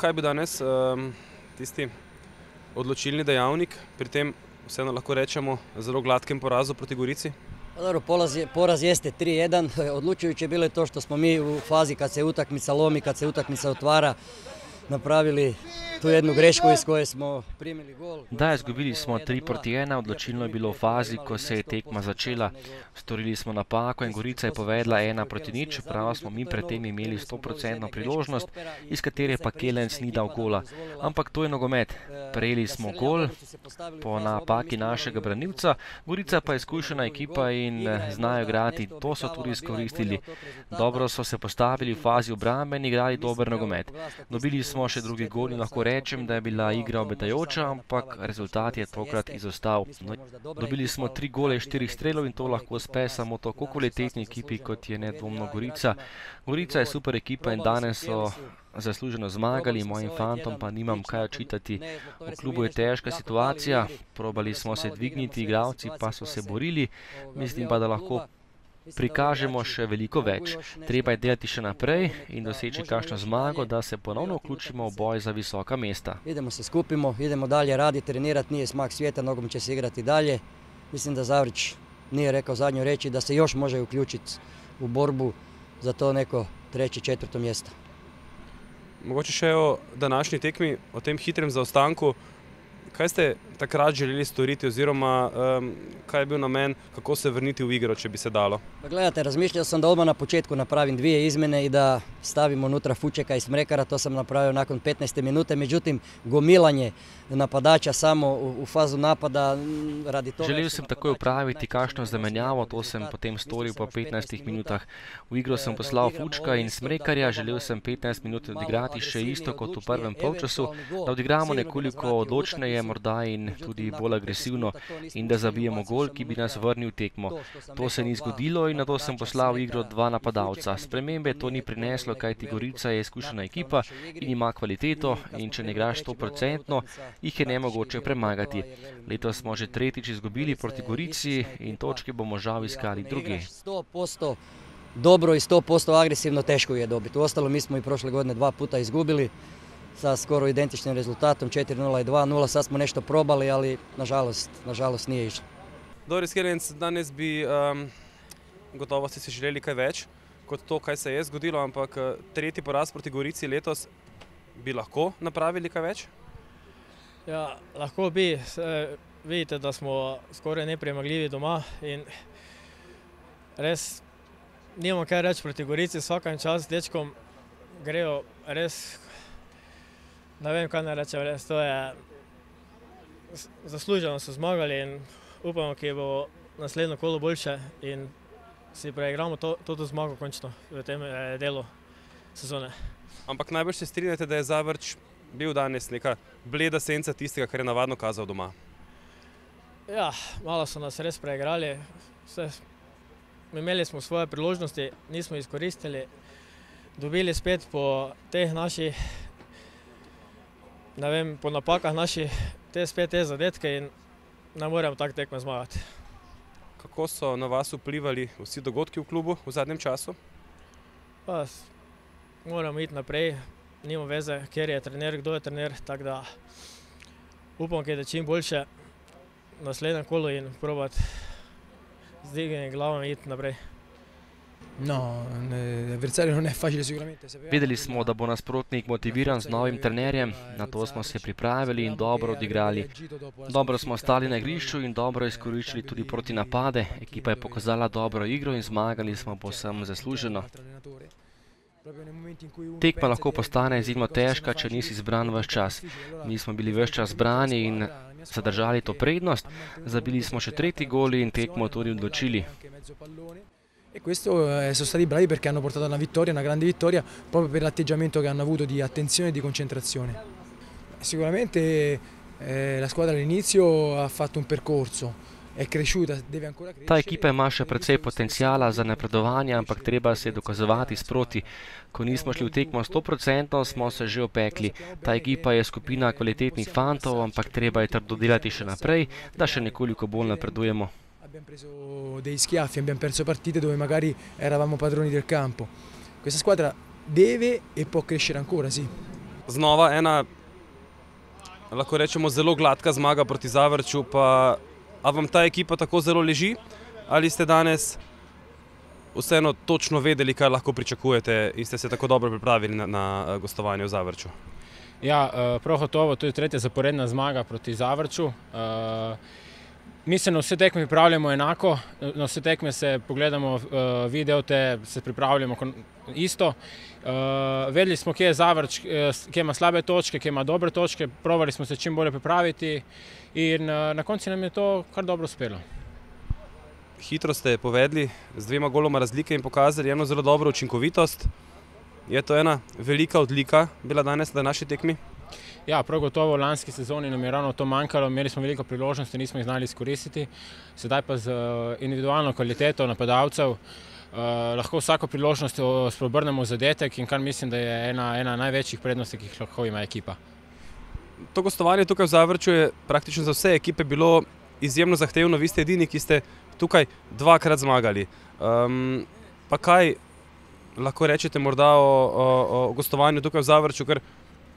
kaj bi danes tisti odločilni dejavnik pri tem, vseeno lahko rečemo, zelo glatkem porazu proti Gorici? Dobro, poraz jeste 3:1. Odlučujuće bilo je to što smo mi u fazi kad se utakmica lomi, kad se utakmica otvara, napravili tu jednu grešku iz koje smo primili gol. Da, izgubili smo 3:1, odločilno je bilo v fazi, ko se je tekma začela. Storili smo napako in Gorica je povedla 1:0, čeprav smo mi pred tem imeli 100% priložnost, iz katere pa Kelenc ni dal gola. Ampak to je nogomet. Prejeli smo gol po napaki našega branilca, Gorica pa je izkušena ekipa in znajo igrati, to so tudi izkoristili. Dobro so se postavili v fazi obrambe in igrali dober nogomet. Dobili smo še drugi gol in lahko rečem, da je bila igra obetajoča, ampak rezultat je tokrat izostal. Dobili smo 3 gole iz 4 strelov in to lahko uspe samo tako kvalitetni ekipi, kot je nedvomno Gorica. Gorica je super ekipa in danes so zasluženo zmagali, mojim fantom pa nimam kaj očitati. V klubu je težka situacija, probali smo se dvigniti, igralci pa so se borili, mislim pa, da lahko prikažemo še veliko več. Treba je delati še naprej in doseči kakšno zmago, da se ponovno vključimo v boj za visoka mesta. Idemo se skupimo, idemo dalje raditi, trenirati, nije smak svijeta, nogomet će se igrati dalje. Mislim da Zavrić nije rekao zadnju reći da se još može uključiti u borbu za to neko 3., 4. mjesto. Mogoče še o današnji tekmi, o tem hitrem zaostanku. Kaj ste takrat želeli storiti oziroma kaj je bil namen, kako se vrniti v igro, če bi se dalo? Pa gledajte, razmišljao sam da odmah na početku napravim 2 izmjene i da stavim unutra Fučeka i Smrekara, to sam napravio nakon 15. minute, međutim gomilanje napadača samo u fazu napada radi toga... Želel sem takoj upraviti kakšno zamenjavo, to sem potem storil po 15 minutah. V igro sem poslal Fučka in Smrekarja, želel sem 15 minut odigrati še isto kot v prvem polčasu, da odigramo nekoliko odločneje morda in tudi bolj agresivno in da zabijemo gol, ki bi nas vrnil tekmo. To se ni zgodilo in nato sem poslal v igro 2 napadalca. Spremembe to ni prineslo, kajti Gorica je izkušena ekipa in ima kvaliteto in če ne igraš 100%, jih je nemogoče premagati. Letos smo že 3. izgubili proti Gorici in točke bomo žal iskali druge. 100% dobro i 100% agresivno teško je dobiti. Uostalom mi smo i prošle godine 2 puta izgubili sa skoro identičnim rezultatom 4:0 i 2:0. Sad smo nešto probali, ali nažalost nije išlo. Doris Kelenc, danes bi gotovo ste si želeli kaj več kot to, kaj se je zgodilo, ampak 3. poraz proti Gorici letos bi lahko napravili kaj več? Ja, lahko bi. Vidite, da smo skoraj nepremagljivi doma in res nimam kaj reči proti Gorici. Vsakem čas dečkom grejo res, ne vem kaj ne rečem, res to je zasluženo so zmagali in upamo, ki bo naslednjo kolo boljše in si preigramo to zmago končno v tem delu sezone. Ampak najbolj se strinjate, da je Zavrč bil danes neka bleda senca tistega, kar je navadno kazal doma? Ja, malo so nas res preigrali. Imeli smo svoje priložnosti, nismo izkoristili. Dobili spet po teh naših, ne vem, po napakah naših, spet te zadetke in ne moremo tako tekme zmagati. Kako so na vas vplivali vsi dogodki v klubu v zadnjem času? Pa moramo iti naprej, nima veze, kjer je trener, kdo je trener, tako da upam, da je čim boljše naslednjem kolu in probati z dvignjenim glavom iti naprej. Vedeli smo, da bo nasprotnik motiviran z novim trenerjem, na to smo se pripravili in dobro odigrali. Dobro smo stali na igrišču in dobro izkoriščili tudi proti napade. Ekipa je pokazala dobro igro in zmagali smo povsem zasluženo. Tekma lahko postane izjemno težka, če nisi zbran ves čas. Mi smo bili ves čas zbrani in zadržali to prednost, zabili smo še 3. gol in tekmo tudi odločili. E questo sono stati bravi perché hanno portato una vittoria, una grande vittoria, proprio per l'atteggiamento che hanno avuto di attenzione e di concentrazione. Sicuramente la squadra all'inizio ha fatto un percorso, è cresciuta, deve ancora crescere. Ta ekipa ima še precej potencijala za napredovanje, ampak treba se dokazovati sproti. Ko nismo šli v tekmo 100%, smo se že opekli. Ta ekipa je skupina kvalitetnih fantov, ampak treba je trdo delati še naprej, da še nekoliko bolj napredujemo. Abbiamo preso dei schiaffi, abbiamo perso partite dove magari eravamo padroni del campo. Questa squadra deve e può crescere ancora, sì. znova ena, lahko rečemo, zelo gladka zmaga proti Zavrču, pa a vam ta ekipa tako zelo leži, ali ste danes vseeno točno vedeli, kaj lahko pričakujete in ste se tako dobro pripravili na gostovanje v Zavrču? Ja, prav gotovo, to je tretja zaporedna zmaga proti Zavrču. Mi se na vse tekme pripravljamo enako, na vse tekme se pogledamo video, se pripravljamo isto. Vedeli smo, kje je Zavrč, kje ima slabe točke, kje ima dobre točke, provali smo se čim bolje pripraviti in na koncu nam je to kar dobro uspelo. Hitro ste povedli, z 2 goloma razlike in pokazali eno zelo dobro učinkovitost. Je to ena velika odlika bila danes na današnji tekmi? Ja, prav gotovo v lanski sezoni nam je ravno to manjkalo, imeli smo veliko priložnosti, nismo jih znali izkoristiti. Sedaj pa z individualno kvaliteto napadalcev lahko vsako priložnost spreobrnemo v zadetek in kar mislim, da je ena največjih prednosti, ki jih lahko ima ekipa. To gostovanje tukaj v Zavrču je praktično za vse ekipe bilo izjemno zahtevno, vi ste edini, ki ste tukaj 2-krat zmagali. Pa kaj lahko rečete morda o gostovanju tukaj v Zavrču, ker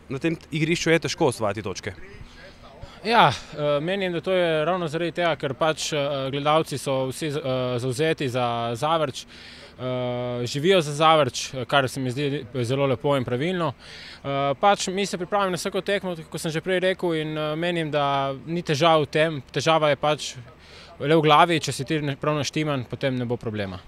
na tem igrišču je težko osvajati točke? Ja, menim, da to je ravno zaradi tega, ker pač gledalci so vsi zavzeti za Zavrč, živijo za Zavrč, kar se mi zdi zelo lepo in pravilno. Pač mi se pripravimo na vsako tekmo, kot sem že prej rekel, in menim, da ni težav v tem, težava je pač le v glavi, če si ti prav naštiman, potem ne bo problema.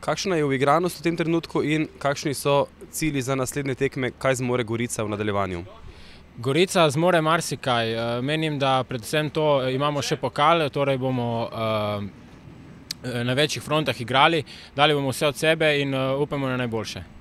Kakšna je uigranost v tem trenutku in kakšni so cilji za naslednje tekme, kaj zmore Gorica v nadaljevanju? Gorica zmore marsikaj. Menim, da predvsem to imamo še pokal, torej bomo na večjih frontah igrali, dali bomo vse od sebe in upamo na najboljše.